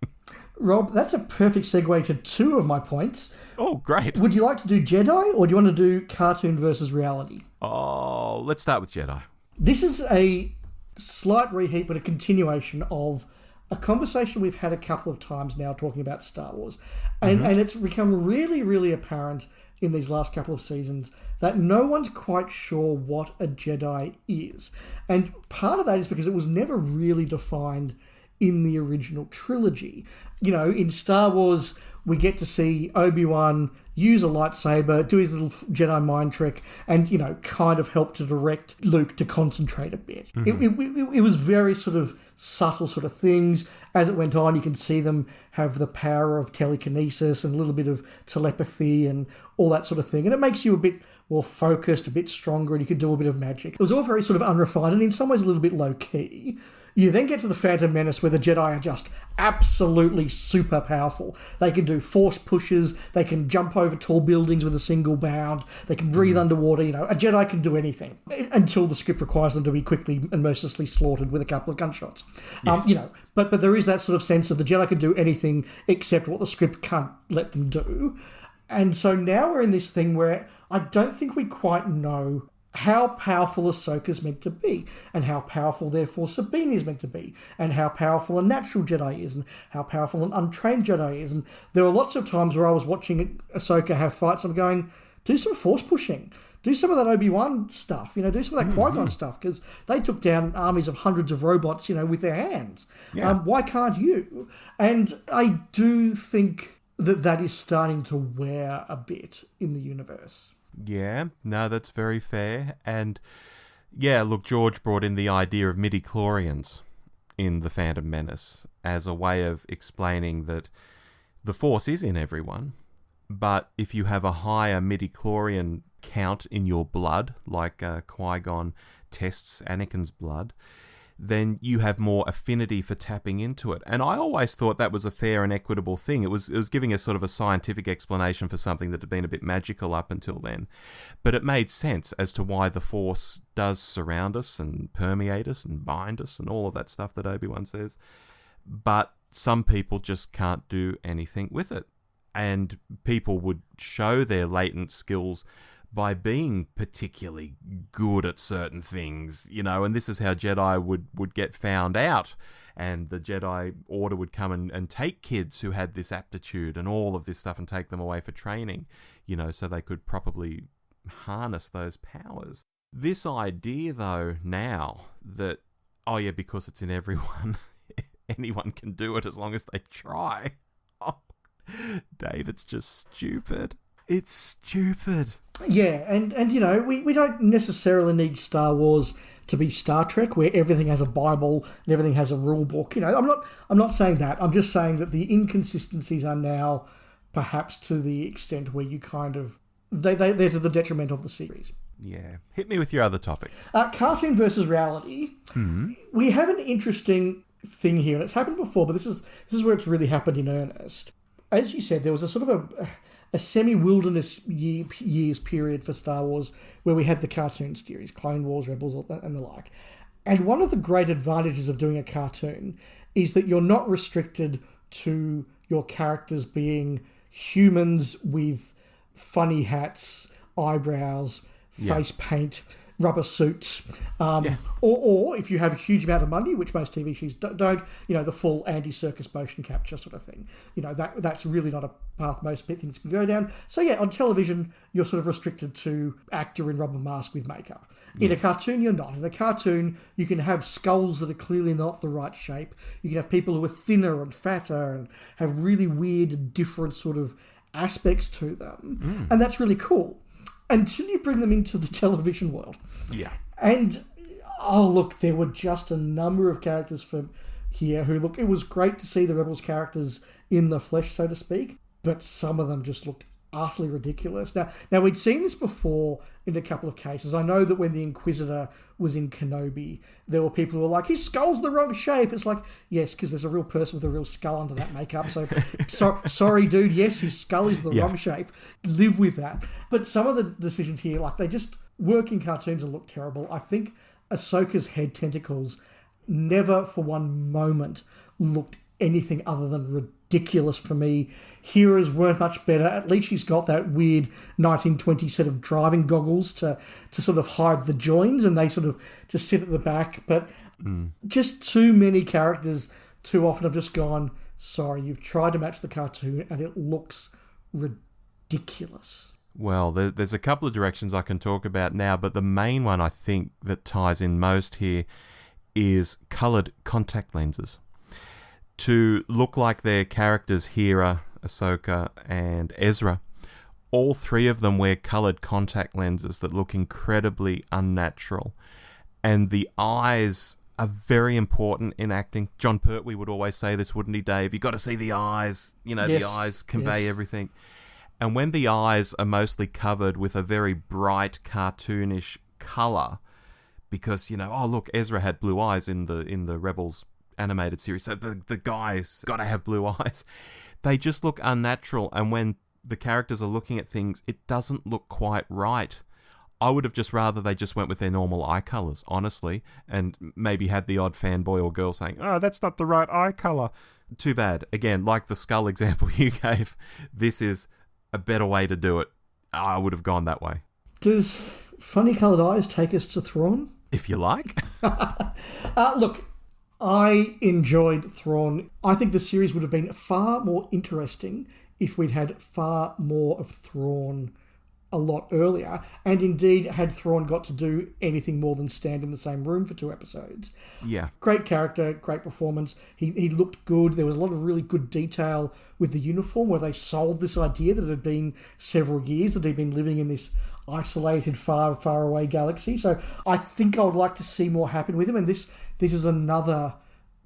Rob, that's a perfect segue to two of my points. Oh, great. Would you like to do Jedi, or do you want to do cartoon versus reality? Oh, let's start with Jedi. This is a slight reheat, but a continuation of a conversation we've had a couple of times now talking about Star Wars. And it's become really, really apparent in these last couple of seasons that no one's quite sure what a Jedi is. And part of that is because it was never really defined in the original trilogy. You know, in Star Wars, we get to see Obi-Wan use a lightsaber, do his little Jedi mind trick, and, you know, kind of help to direct Luke to concentrate a bit. It was very sort of subtle sort of things. As it went on, you can see them have the power of telekinesis and a little bit of telepathy and all that sort of thing. And it makes you a bit more focused, a bit stronger, and you can do a bit of magic. It was all very sort of unrefined and in some ways a little bit low-key. You then get to the Phantom Menace where the Jedi are just absolutely super powerful. They can do force pushes, they can jump over tall buildings with a single bound, they can breathe underwater, you know. A Jedi can do anything until the script requires them to be quickly and mercilessly slaughtered with a couple of gunshots. Yes. You know, but there is that sort of sense of the Jedi can do anything except what the script can't let them do. And so now we're in this thing where I don't think we quite know how powerful Ahsoka's meant to be, and how powerful, therefore, Sabine is meant to be, and how powerful a natural Jedi is, and how powerful an untrained Jedi is. And there were lots of times where I was watching Ahsoka have fights, I'm going, do some force pushing. Do some of that Obi-Wan stuff, you know, do some of that Qui-Gon stuff, because they took down armies of hundreds of robots, you know, with their hands. Yeah. Why can't you? And I do think that is starting to wear a bit in the universe. Yeah, no, that's very fair. And yeah, look, George brought in the idea of midi-chlorians in The Phantom Menace as a way of explaining that the Force is in everyone, but if you have a higher midi-chlorian count in your blood, like Qui-Gon tests Anakin's blood, then you have more affinity for tapping into it. And I always thought that was a fair and equitable thing. It was giving us sort of a scientific explanation for something that had been a bit magical up until then. But it made sense as to why the Force does surround us and permeate us and bind us and all of that stuff that Obi-Wan says. But some people just can't do anything with it. And people would show their latent skills by being particularly good at certain things, you know, and this is how Jedi would get found out, and the Jedi Order would come and take kids who had this aptitude and all of this stuff and take them away for training, you know, so they could properly harness those powers. This idea, though, now that, oh yeah, because it's in everyone, anyone can do it as long as they try. Oh, Dave, it's just stupid. It's stupid. Yeah, and you know, we don't necessarily need Star Wars to be Star Trek, where everything has a Bible and everything has a rule book. You know, I'm not saying that. I'm just saying that the inconsistencies are now perhaps to the extent where you kind of they're to the detriment of the series. Yeah. Hit me with your other topic. Cartoon versus reality. Mm-hmm. We have an interesting thing here, and it's happened before, but this is where it's really happened in earnest. As you said, there was a sort of a semi-wilderness years period for Star Wars where we had the cartoon series, Clone Wars, Rebels, and the like. And one of the great advantages of doing a cartoon is that you're not restricted to your characters being humans with funny hats, eyebrows, face paint, rubber suits, or if you have a huge amount of money, which most TV shows don't, you know, the full Andy Serkis motion capture sort of thing. You know, that's really not a path most things can go down. So yeah, on television, you're sort of restricted to actor in rubber mask with makeup. In a cartoon, you're not. In a cartoon, you can have skulls that are clearly not the right shape. You can have people who are thinner and fatter and have really weird and different sort of aspects to them. And that's really cool. Until you bring them into the television world. Yeah. And, oh, look, there were just a number of characters from here who, look, it was great to see the Rebels characters in the flesh, so to speak, but some of them just looked utterly ridiculous. Now we'd seen this before in a couple of cases. I know that when the Inquisitor was in Kenobi, there were people who were like, his skull's the wrong shape. It's like, yes, because there's a real person with a real skull under that makeup. So, sorry, dude, yes, his skull is the wrong shape. Live with that. But some of the decisions here, like, they just work in cartoons and look terrible. I think Ahsoka's head tentacles never for one moment looked anything other than ridiculous. ridiculous for me. Hera's weren't much better. At least she's got that weird 1920 set of driving goggles to sort of hide the joins, and they sort of just sit at the back. But just too many characters too often have just gone, sorry, you've tried to match the cartoon and it looks ridiculous. Well, there's a couple of directions I can talk about now, but the main one I think that ties in most here is coloured contact lenses. To look like their characters, Hera, Ahsoka, and Ezra, all three of them wear coloured contact lenses that look incredibly unnatural. And the eyes are very important in acting. John Pertwee would always say this, wouldn't he, Dave? You've got to see the eyes. You know, yes. The eyes convey everything. And when the eyes are mostly covered with a very bright, cartoonish colour, because, you know, oh, look, Ezra had blue eyes in the Rebels animated series, so the guy's got to have blue eyes. They just look unnatural, and when the characters are looking at things, it doesn't look quite right. I would have just rather they just went with their normal eye colours, honestly, and maybe had the odd fanboy or girl saying, oh, that's not the right eye colour. Too bad. Again, like the Skoll example you gave, this is a better way to do it. I would have gone that way. Does funny coloured eyes take us to Thrawn? If you like. Look, I enjoyed Thrawn. I think the series would have been far more interesting if we'd had far more of Thrawn a lot earlier, and indeed had Thrawn got to do anything more than stand in the same room for 2 episodes. Yeah. Great character, great performance. He looked good. There was a lot of really good detail with the uniform where they sold this idea that it had been several years that he'd been living in this isolated, far, far away galaxy. So I think I would like to see more happen with him, and this is another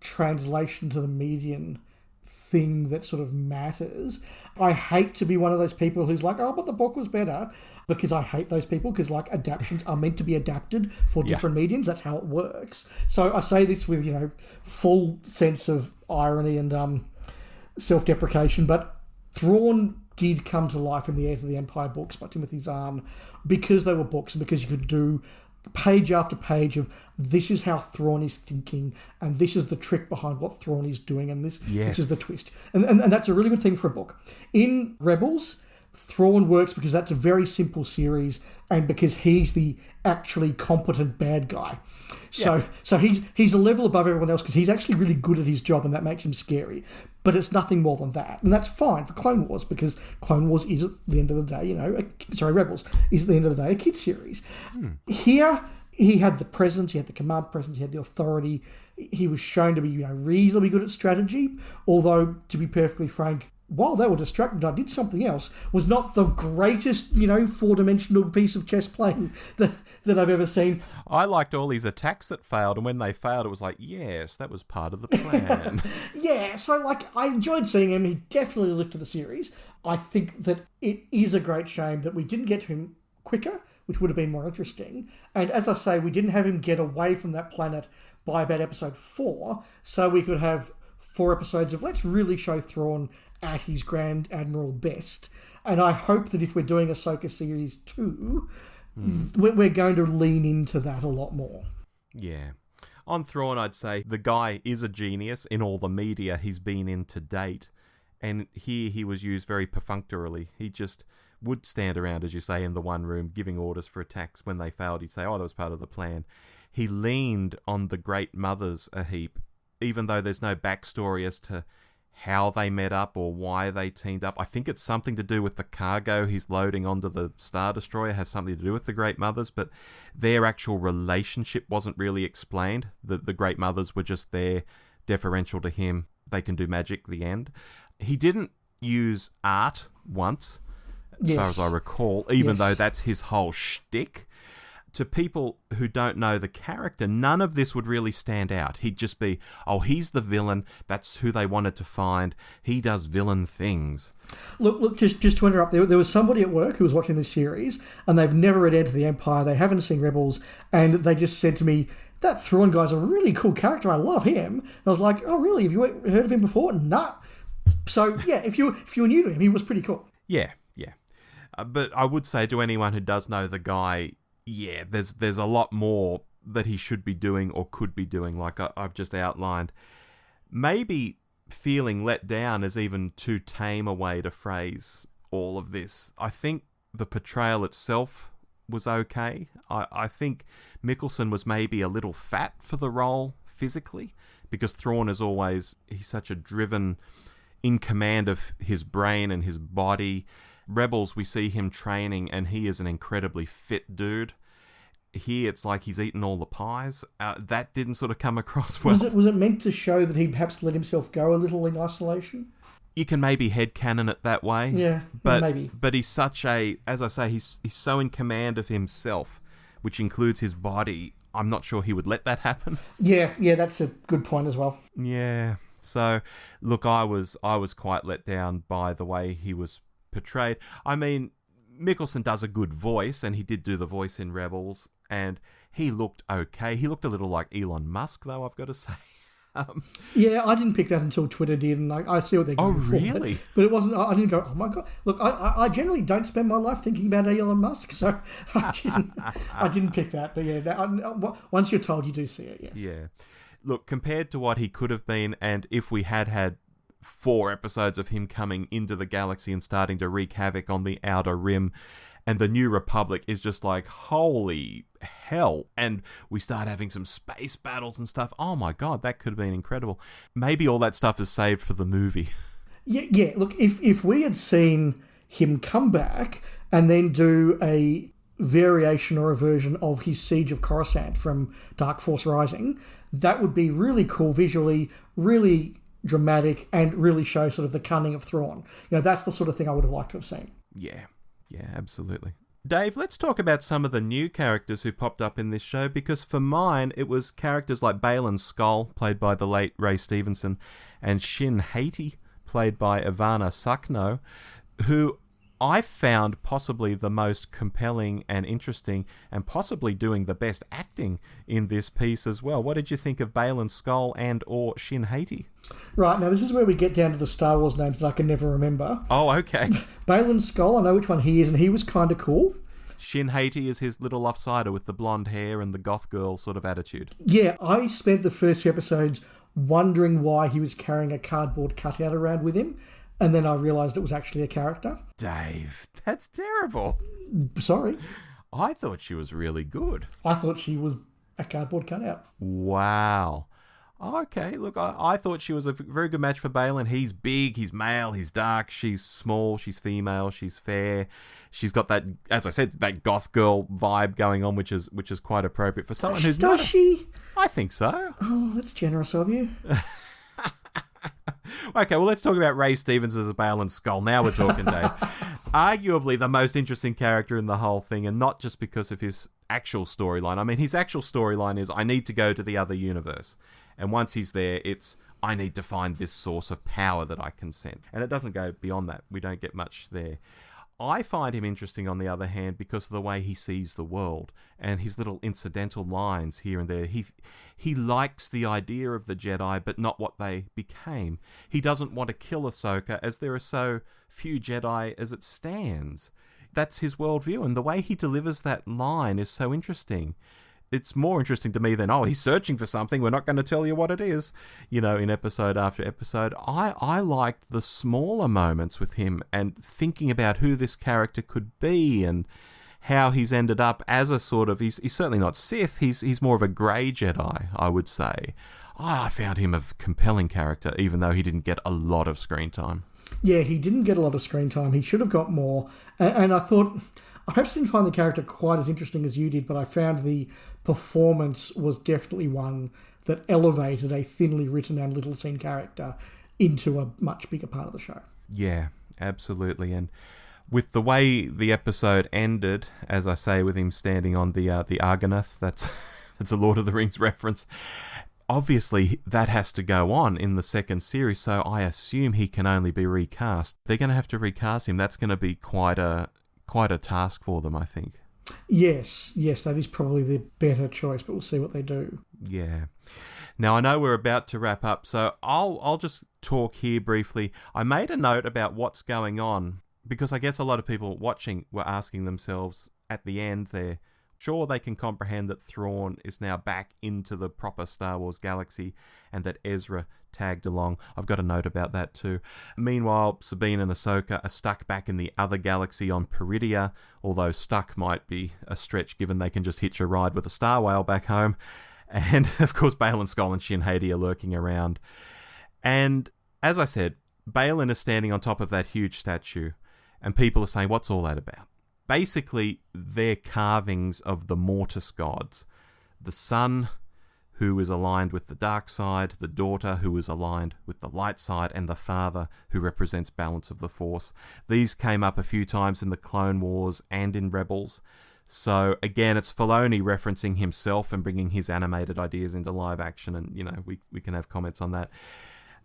translation to the median thing that sort of matters. I hate to be one of those people who's like, oh, but the book was better, because I hate those people, because like adaptations are meant to be adapted for different mediums. That's how it works. So I say this with, you know, full sense of irony and self-deprecation, but Thrawn did come to life in the Heir to the Empire books by Timothy Zahn because they were books and because you could do page after page of this is how Thrawn is thinking and this is the trick behind what Thrawn is doing and this is the twist. And that's a really good thing for a book. In Rebels, Thrawn works because that's a very simple series and because he's the actually competent bad guy. So he's a level above everyone else because he's actually really good at his job and that makes him scary. But it's nothing more than that. And that's fine for Clone Wars because Clone Wars is at the end of the day, Rebels is at the end of the day a kid series. Here, he had the presence, he had the command presence, he had the authority. He was shown to be reasonably good at strategy, although, to be perfectly frank, while they were distracted, I did something else, was not the greatest, four-dimensional piece of chess playing that I've ever seen. I liked all these attacks that failed, and when they failed, it was like, yes, that was part of the plan. I enjoyed seeing him. He definitely lifted the series. I think that it is a great shame that we didn't get to him quicker, which would have been more interesting. And as I say, we didn't have him get away from that planet by about episode 4, so we could have 4 episodes of let's really show Thrawn at his Grand Admiral best. And I hope that if we're doing Ahsoka Series 2, we're going to lean into that a lot more. Yeah. On Thrawn, I'd say the guy is a genius in all the media he's been in to date. And here he was used very perfunctorily. He just would stand around, as you say, in the one room, giving orders for attacks. When they failed, he'd say, oh, that was part of the plan. He leaned on the Great Mothers a heap, even though there's no backstory as to how they met up or why they teamed up. I think it's something to do with the cargo he's loading onto the Star Destroyer, has something to do with the Great Mothers, but their actual relationship wasn't really explained. The Great Mothers were just there, deferential to him. They can do magic, the end. He didn't use art once, as far as I recall, even though that's his whole shtick. To people who don't know the character, none of this would really stand out. He'd just be, oh, he's the villain. That's who they wanted to find. He does villain things. Look, just to interrupt, there was somebody at work who was watching this series, and they've never read Enter the Empire. They haven't seen Rebels, and they just said to me, that Thrawn guy's a really cool character. I love him. And I was like, oh, really? Have you heard of him before? Nah. So, yeah, if you were new to him, he was pretty cool. Yeah. But I would say to anyone who does know the guy, yeah, there's a lot more that he should be doing or could be doing, like I've just outlined. Maybe feeling let down is even too tame a way to phrase all of this. I think the portrayal itself was okay. I think Mikkelsen was maybe a little fat for the role physically, because Thrawn is always, he's such a driven, in command of his brain and his body. Rebels, we see him training, and he is an incredibly fit dude. Here, it's like he's eaten all the pies. That didn't sort of come across well. Was it meant to show that he perhaps let himself go a little in isolation? You can maybe headcanon it that way. Yeah, maybe. But he's such a, as I say, he's so in command of himself, which includes his body. I'm not sure he would let that happen. Yeah, that's a good point as well. Yeah. So, look, I was quite let down by the way he was portrayed. I mean, Mikkelsen does a good voice, and he did do the voice in Rebels, and he looked okay. He looked a little like Elon Musk, though, I've got to say. Yeah, I didn't pick that until Twitter did, and I see what they're going for. Oh, really? But it wasn't. I didn't go, oh my God. Look, I generally don't spend my life thinking about Elon Musk, so I didn't pick that. But yeah, once you're told, you do see it, yes. Yeah. Look, compared to what he could have been, and if we had 4 episodes of him coming into the galaxy and starting to wreak havoc on the Outer Rim, and the New Republic is just like, holy hell. And we start having some space battles and stuff. Oh my God, that could have been incredible. Maybe all that stuff is saved for the movie. Yeah. Look, if we had seen him come back and then do a variation or a version of his siege of Coruscant from Dark Force Rising, that would be really cool visually, really dramatic, and really show sort of the cunning of Thrawn. That's the sort of thing I would have liked to have seen. Yeah, absolutely. Dave, let's talk about some of the new characters who popped up in this show, because for mine, it was characters like Baylan Skoll, played by the late Ray Stevenson, and Shin Hati, played by Ivanna Sakhno, who I found possibly the most compelling and interesting, and possibly doing the best acting in this piece as well. What did you think of Baylan Skoll and or Shin Hati? Right, now this is where we get down to the Star Wars names that I can never remember. Oh, okay. Baylan Skoll, I know which one he is, and he was kind of cool. Shin Hati is his little offsider with the blonde hair and the goth girl sort of attitude. Yeah, I spent the first 2 episodes wondering why he was carrying a cardboard cutout around with him, and then I realised it was actually a character. Dave, that's terrible. Sorry. I thought she was really good. I thought she was a cardboard cutout. Wow. Okay, look, I thought she was a very good match for Baylan. He's big, he's male, he's dark, she's small, she's female, she's fair. She's got that, as I said, that goth girl vibe going on, which is quite appropriate for someone who's not. Does she? I think so. Oh, that's generous of you. Okay, well, let's talk about Ray Stevens as a Baylan Skoll. Now we're talking, Dave. Arguably the most interesting character in the whole thing, and not just because of his actual storyline. I mean, his actual storyline is, I need to go to the other universe. And once he's there, it's, I need to find this source of power that I can send. And it doesn't go beyond that. We don't get much there. I find him interesting, on the other hand, because of the way he sees the world and his little incidental lines here and there. He likes the idea of the Jedi, but not what they became. He doesn't want to kill Ahsoka, as there are so few Jedi as it stands. That's his worldview, and the way he delivers that line is so interesting. It's more interesting to me than, oh, he's searching for something, we're not going to tell you what it is, in episode after episode. I liked the smaller moments with him, and thinking about who this character could be and how he's ended up as a sort of, he's certainly not Sith, he's more of a grey Jedi, I would say. I found him a compelling character, even though he didn't get a lot of screen time. Yeah, he didn't get a lot of screen time. He should have got more. And I thought, I perhaps didn't find the character quite as interesting as you did, but I found the performance was definitely one that elevated a thinly written and little seen character into a much bigger part of the show. Yeah, absolutely. And with the way the episode ended, as I say, with him standing on the Argonath, that's a Lord of the Rings reference. Obviously, that has to go on in the second series, so I assume he can only be recast. They're going to have to recast him. That's going to be quite a task for them, I think. Yes, that is probably the better choice, but we'll see what they do. Yeah. Now, I know we're about to wrap up, so I'll just talk here briefly. I made a note about what's going on, because I guess a lot of people watching were asking themselves at the end there, Sure, they can comprehend that Thrawn is now back into the proper Star Wars galaxy and that Ezra tagged along. I've got a note about that too. Meanwhile, Sabine and Ahsoka are stuck back in the other galaxy on Peridia, although stuck might be a stretch given they can just hitch a ride with a star whale back home. And, of course, Baylan, Skoll and Shin Hati are lurking around. And, as I said, Baylan is standing on top of that huge statue, and people are saying, what's all that about? Basically, they're carvings of the Mortis gods. The son, who is aligned with the dark side, the daughter, who is aligned with the light side, and the father, who represents balance of the Force. These came up a few times in the Clone Wars and in Rebels. So, again, it's Filoni referencing himself and bringing his animated ideas into live action, and, we can have comments on that.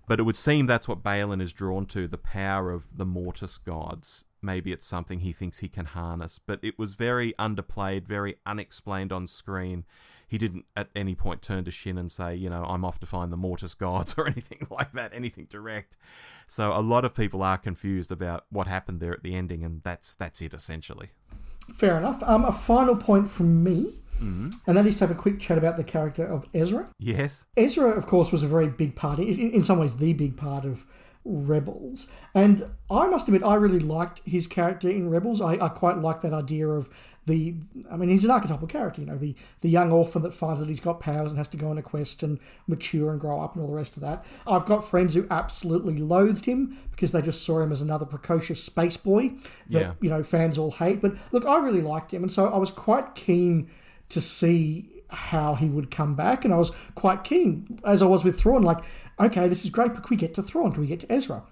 But it would seem that's what Baylan is drawn to, the power of the Mortis gods. Maybe it's something he thinks he can harness, but it was very underplayed, very unexplained on screen. He didn't at any point turn to Shin and say, I'm off to find the Mortis gods or anything like that, anything direct. So a lot of people are confused about what happened there at the ending, and that's it essentially. Fair enough. A final point from me, and that is to have a quick chat about the character of Ezra. Yes. Ezra, of course, was a very big part, in some ways the big part of Rebels. And I must admit, I really liked his character in Rebels. I quite like that idea of he's an archetypal character, the young orphan that finds that he's got powers and has to go on a quest and mature and grow up and all the rest of that. I've got friends who absolutely loathed him because they just saw him as another precocious space boy that, fans all hate. But look, I really liked him, and so I was quite keen to see how he would come back, and I was quite keen, as I was with Thrawn, okay, this is great, but can we get to Thrawn? Can we get to Ezra?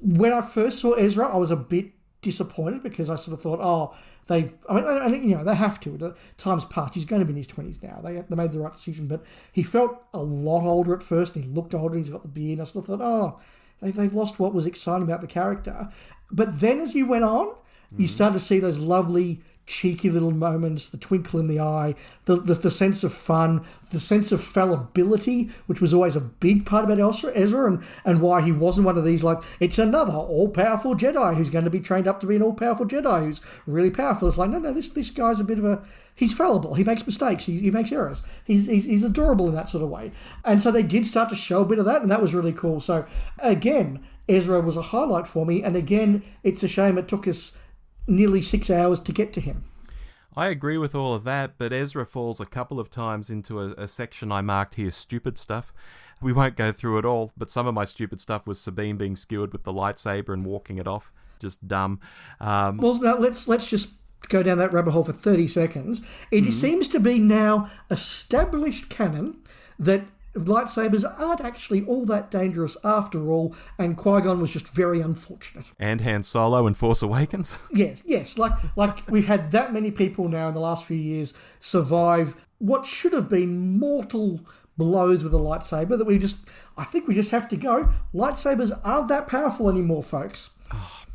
When I first saw Ezra, I was a bit disappointed because I sort of thought, they have to. At time's passed. He's going to be in his 20s now. They made the right decision, but he felt a lot older at first, and he looked older, and he's got the beard, and I sort of thought, they've lost what was exciting about the character. But then as you went on, you started to see those lovely cheeky little moments, the twinkle in the eye, the sense of fun, the sense of fallibility, which was always a big part about Ezra, and why he wasn't one of these, it's another all-powerful Jedi who's going to be trained up to be an all-powerful Jedi who's really powerful. It's no, this guy's a bit of he's fallible, he makes mistakes, he makes errors, he's adorable in that sort of way. And so they did start to show a bit of that, and that was really cool. So, again, Ezra was a highlight for me, and again, it's a shame it took us nearly 6 hours to get to him. I agree with all of that, but Ezra falls a couple of times into a section I marked here, stupid stuff. We won't go through it all, but some of my stupid stuff was Sabine being skewered with the lightsaber and walking it off. Just dumb. Well, now let's just go down that rabbit hole for 30 seconds. It seems to be now established canon that lightsabers aren't actually all that dangerous after all, and Qui-Gon was just very unfortunate. And Han Solo in Force Awakens? Yes. Like we've had that many people now in the last few years survive what should have been mortal blows with a lightsaber that I think we just have to go. Lightsabers aren't that powerful anymore, folks.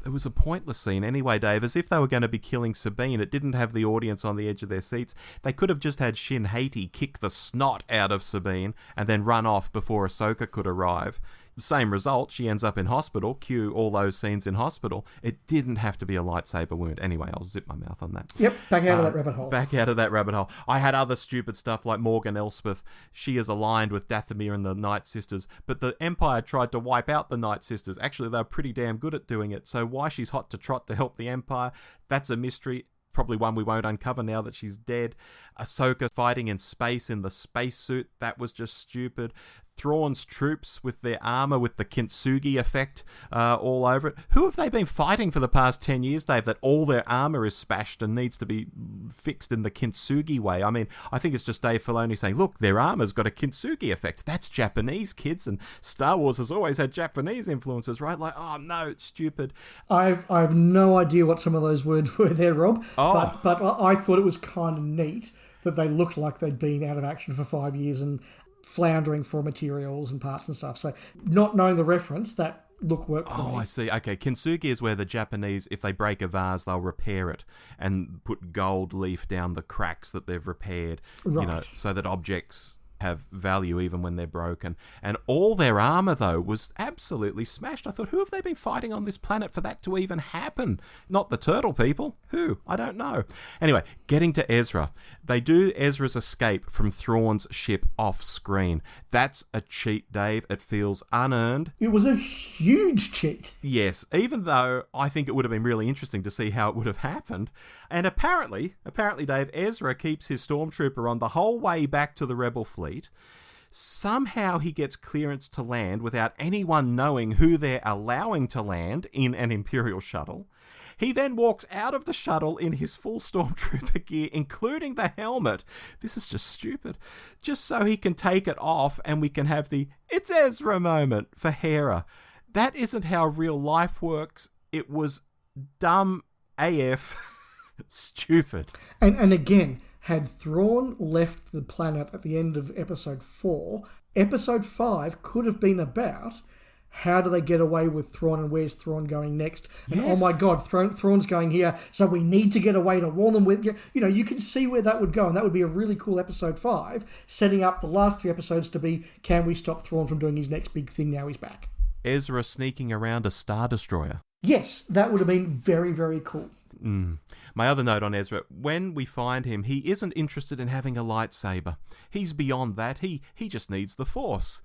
It was a pointless scene anyway, Dave. As if they were going to be killing Sabine. It didn't have the audience on the edge of their seats. They could have just had Shin Hati kick the snot out of Sabine and then run off before Ahsoka could arrive. Same result, she ends up in hospital. Cue all those scenes in hospital. It didn't have to be a lightsaber wound. Anyway, I'll zip my mouth on that. Yep, back out of that rabbit hole. Back out of that rabbit hole. I had other stupid stuff like Morgan Elsbeth. She is aligned with Dathomir and the Night Sisters, but the Empire tried to wipe out the Night Sisters. Actually, they're pretty damn good at doing it, so why she's hot to trot to help the Empire, that's a mystery. Probably one we won't uncover now that she's dead. Ahsoka fighting in space in the spacesuit, that was just stupid. Thrawn's troops with their armour with the kintsugi effect all over it. Who have they been fighting for the past 10 years, Dave, that all their armour is smashed and needs to be fixed in the kintsugi way? I mean, I think it's just Dave Filoni saying, look, their armour's got a kintsugi effect. That's Japanese, kids, and Star Wars has always had Japanese influences, right? Like, oh no, it's stupid. I've no idea what some of those words were there, Rob, but I thought it was kind of neat that they looked like they'd been out of action for 5 years and floundering for materials and parts and stuff. So not knowing the reference, that look worked for me. Oh, I see. Okay, kintsugi is where the Japanese, if they break a vase, they'll repair it and put gold leaf down the cracks that they've repaired, right. So that objects have value even when they're broken. And all their armor, though, was absolutely smashed. I thought, who have they been fighting on this planet for that to even happen? Not the turtle people. Who? I don't know. Anyway, getting to Ezra. They do Ezra's escape from Thrawn's ship off screen. That's a cheat, Dave. It feels unearned. It was a huge cheat. Yes, even though I think it would have been really interesting to see how it would have happened. And apparently, Dave, Ezra keeps his stormtrooper on the whole way back to the Rebel fleet. Somehow he gets clearance to land without anyone knowing who they're allowing to land in an Imperial shuttle. He then walks out of the shuttle in his full stormtrooper gear, including the helmet. This is just stupid. Just so he can take it off and we can have the "It's Ezra" moment for Hera. That isn't how real life works. It was dumb AF. Stupid. And again, had Thrawn left the planet at the end of episode 4, episode 5 could have been about how do they get away with Thrawn and where's Thrawn going next? And yes. Oh my God, Thrawn's going here, so we need to get away to warn them with... You know, you can see where that would go, and that would be a really cool episode 5, setting up the last 3 episodes to be, can we stop Thrawn from doing his next big thing now he's back? Ezra sneaking around a Star Destroyer. Yes, that would have been very, very cool. My other note on Ezra, when we find him, he isn't interested in having a lightsaber. He's beyond that. He just needs the Force.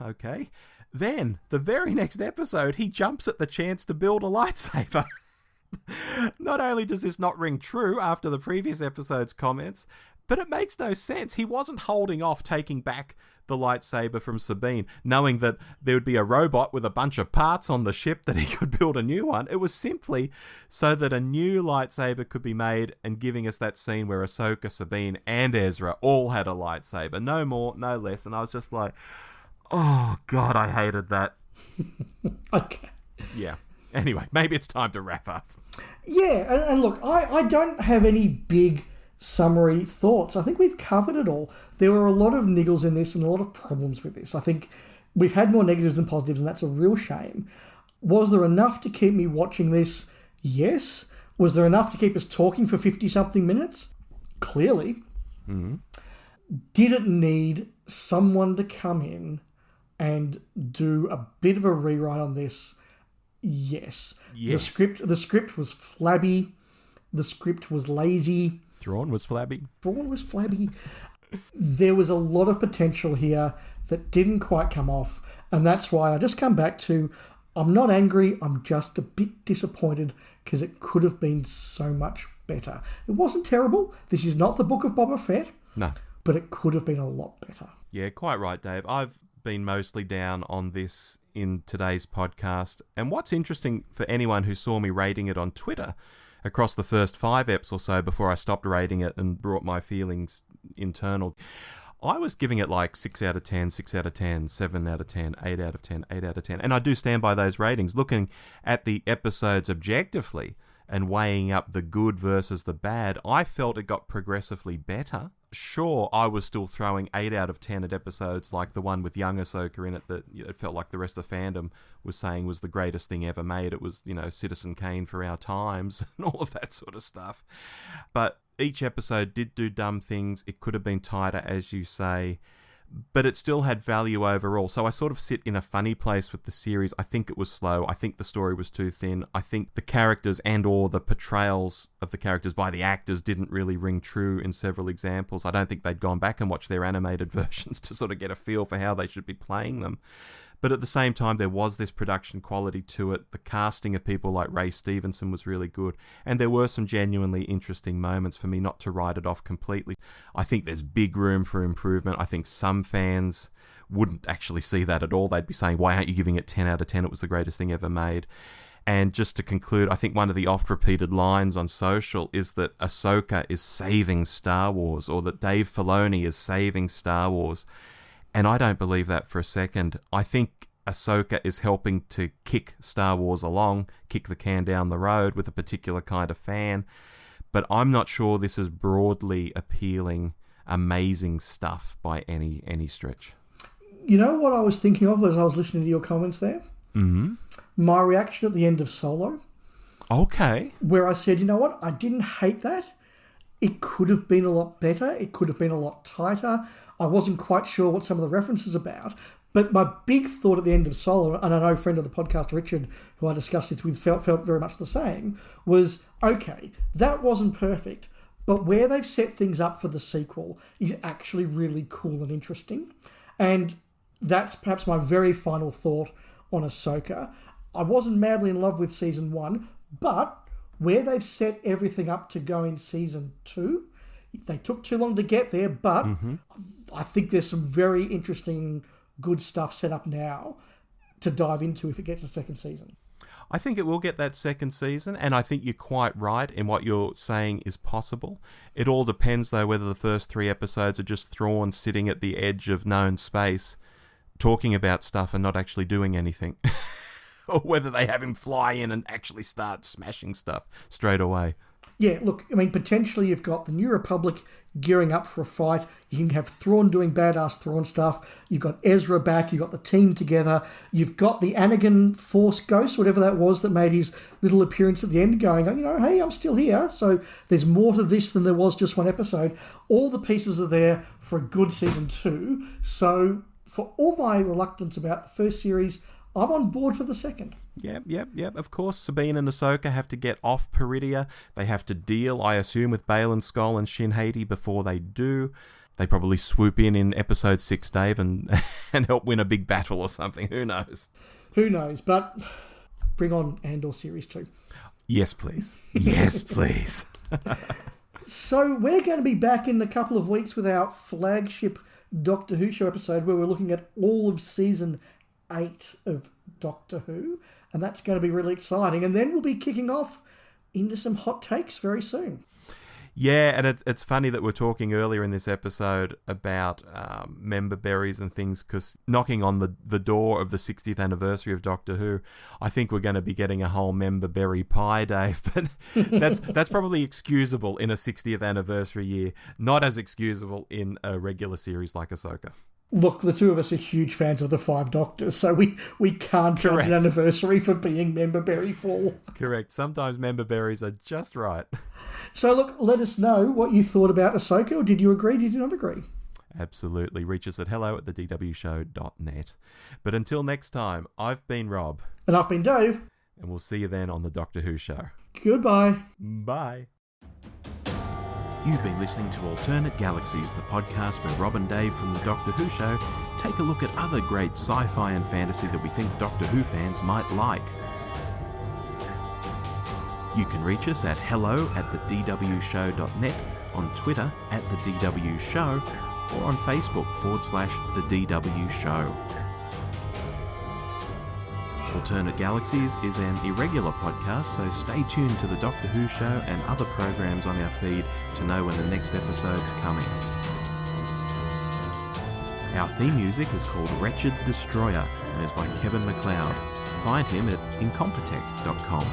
Okay. Then, the very next episode, he jumps at the chance to build a lightsaber. Not only does this not ring true after the previous episode's comments, but it makes no sense. He wasn't holding off taking back the lightsaber from Sabine, knowing that there would be a robot with a bunch of parts on the ship that he could build a new one. It was simply so that a new lightsaber could be made and giving us that scene where Ahsoka, Sabine, and Ezra all had a lightsaber. No more, no less. And I was just like, oh, God, I hated that. Okay. Yeah. Anyway, maybe it's time to wrap up. Yeah, and look, I don't have any big summary thoughts. I think we've covered it all. There were a lot of niggles in this and a lot of problems with this. I think we've had more negatives than positives, and that's a real shame. Was there enough to keep me watching this? Yes. Was there enough to keep us talking for 50-something minutes? Clearly. Mm-hmm. Did it need someone to come in and do a bit of a rewrite on this? Yes. The script was flabby. The script was lazy. Thrawn was flabby. There was a lot of potential here that didn't quite come off, and that's why I just come back to, I'm not angry, I'm just a bit disappointed because it could have been so much better. It wasn't terrible. This is not the Book of Boba Fett. No. But it could have been a lot better. Yeah, quite right, Dave. I've been mostly down on this in today's podcast, and what's interesting for anyone who saw me rating it on Twitter across the first 5 eps or so before I stopped rating it and brought my feelings internal, I was giving it like 6 out of 10, 6 out of 10, 7 out of 10, 8 out of 10, 8 out of 10. And I do stand by those ratings. Looking at the episodes objectively and weighing up the good versus the bad, I felt it got progressively better. Sure, I was still throwing 8 out of 10 at episodes like the one with young Ahsoka in it that it felt like the rest of the fandom was saying was the greatest thing ever made. It was, Citizen Kane for our times and all of that sort of stuff. But each episode did do dumb things. It could have been tighter, as you say, but it still had value overall. So I sort of sit in a funny place with the series. I think it was slow. I think the story was too thin. I think the characters and or the portrayals of the characters by the actors didn't really ring true in several examples. I don't think they'd gone back and watched their animated versions to sort of get a feel for how they should be playing them. But at the same time, there was this production quality to it. The casting of people like Ray Stevenson was really good. And there were some genuinely interesting moments for me, not to write it off completely. I think there's big room for improvement. I think some fans wouldn't actually see that at all. They'd be saying, why aren't you giving it 10 out of 10? It was the greatest thing ever made. And just to conclude, I think one of the oft-repeated lines on social is that Ahsoka is saving Star Wars, or that Dave Filoni is saving Star Wars. And I don't believe that for a second. I think Ahsoka is helping to kick Star Wars along, kick the can down the road with a particular kind of fan. But I'm not sure this is broadly appealing, amazing stuff by any stretch. You know what I was thinking of as I was listening to your comments there? Mm-hmm. My reaction at the end of Solo. Okay. Where I said, you know what? I didn't hate that. It could have been a lot better. It could have been a lot tighter. I wasn't quite sure what some of the references about. But my big thought at the end of Solo, and I know a friend of the podcast, Richard, who I discussed this with, felt very much the same, was, okay, that wasn't perfect, but where they've set things up for the sequel is actually really cool and interesting. And that's perhaps my very final thought on Ahsoka. I wasn't madly in love with Season 1, but where they've set everything up to go in Season 2, they took too long to get there, but I think there's some very interesting, good stuff set up now to dive into if it gets a second season. I think it will get that second season, and I think you're quite right in what you're saying is possible. It all depends, though, whether the first 3 episodes are just Thrawn sitting at the edge of known space, talking about stuff and not actually doing anything. Or whether they have him fly in and actually start smashing stuff straight away. Yeah, look, I mean, potentially you've got the New Republic gearing up for a fight. You can have Thrawn doing badass Thrawn stuff. You've got Ezra back. You've got the team together. You've got the Anakin Force Ghost, whatever that was, that made his little appearance at the end going, hey, I'm still here. So there's more to this than there was just one episode. All the pieces are there for a good Season 2. So for all my reluctance about the first series, I'm on board for the second. Yep. Of course, Sabine and Ahsoka have to get off Peridia. They have to deal, I assume, with Baylan, Skoll and Shin Hati before they do. They probably swoop in episode 6, Dave, and help win a big battle or something. Who knows? Who knows? But bring on Andor Series 2. Yes, please. Yes, please. So we're going to be back in a couple of weeks with our flagship Doctor Who show episode where we're looking at all of Season 8 of Doctor Who, and that's going to be really exciting. And then we'll be kicking off into some hot takes very soon. Yeah, and it's funny that we're talking earlier in this episode about member berries and things, because knocking on the door of the 60th anniversary of Doctor Who, I think we're going to be getting a whole member berry pie, Dave. But that's probably excusable in a 60th anniversary year, not as excusable in a regular series like Ahsoka. Look, the two of us are huge fans of the 5 Doctors, so we can't judge an anniversary for being member berry full. Correct. Sometimes member berries are just right. So look, let us know what you thought about Ahsoka, or did you agree, did you not agree? Absolutely. Reach us at hello@thedwshow.net. But until next time, I've been Rob. And I've been Dave. And we'll see you then on the Doctor Who show. Goodbye. Bye. You've been listening to Alternate Galaxies, the podcast where Rob and Dave from the Doctor Who show take a look at other great sci-fi and fantasy that we think Doctor Who fans might like. You can reach us at hello@thedwshow.net, on Twitter @thedwshow, or on Facebook /thedwshow. Alternate Galaxies is an irregular podcast, so stay tuned to the Doctor Who show and other programs on our feed to know when the next episode's coming. Our theme music is called Wretched Destroyer and is by Kevin MacLeod. Find him at incompetech.com.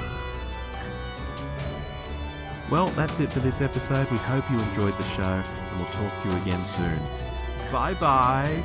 Well, that's it for this episode. We hope you enjoyed the show, and we'll talk to you again soon. Bye-bye!